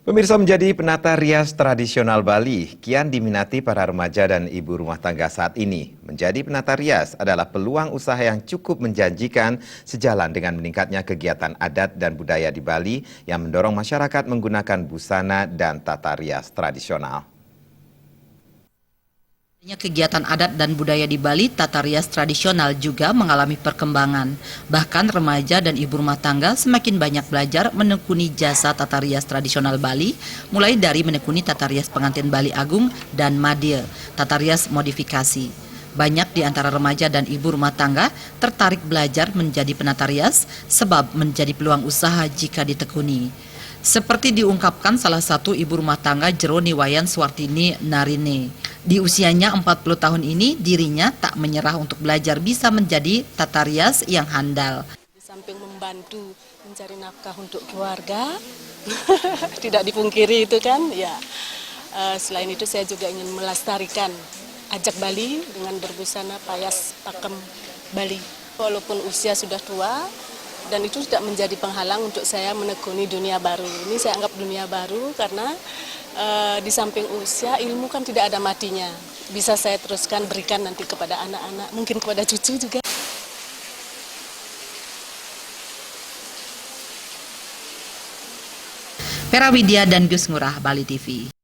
Pemirsa, menjadi penata rias tradisional Bali kian diminati para remaja dan ibu rumah tangga saat ini. Menjadi penata rias adalah peluang usaha yang cukup menjanjikan sejalan dengan meningkatnya kegiatan adat dan budaya di Bali yang mendorong masyarakat menggunakan busana dan tata rias tradisional. Kegiatan adat dan budaya di Bali, tata rias tradisional juga mengalami perkembangan. Bahkan remaja dan ibu rumah tangga semakin banyak belajar menekuni jasa tata rias tradisional Bali, mulai dari menekuni tata rias pengantin Bali Agung dan Madya, tata rias modifikasi. Banyak di antara remaja dan ibu rumah tangga tertarik belajar menjadi penata rias sebab menjadi peluang usaha jika ditekuni. Seperti diungkapkan salah satu ibu rumah tangga Jeroni Wayan Swartini Narine. Di usianya 40 tahun ini, dirinya tak menyerah untuk belajar bisa menjadi tata rias yang handal. Di samping membantu mencari nafkah untuk keluarga, tidak dipungkiri itu kan, ya. Selain itu saya juga ingin melestarikan ajak Bali dengan berbusana payas pakem Bali. Walaupun usia sudah tua, dan itu tidak menjadi penghalang untuk saya menekuni dunia baru. Ini saya anggap dunia baru karena di samping usia, ilmu kan tidak ada matinya. Bisa saya teruskan berikan nanti kepada anak-anak, mungkin kepada cucu juga. Pera Widya dan Gus Ngurah, Bali TV.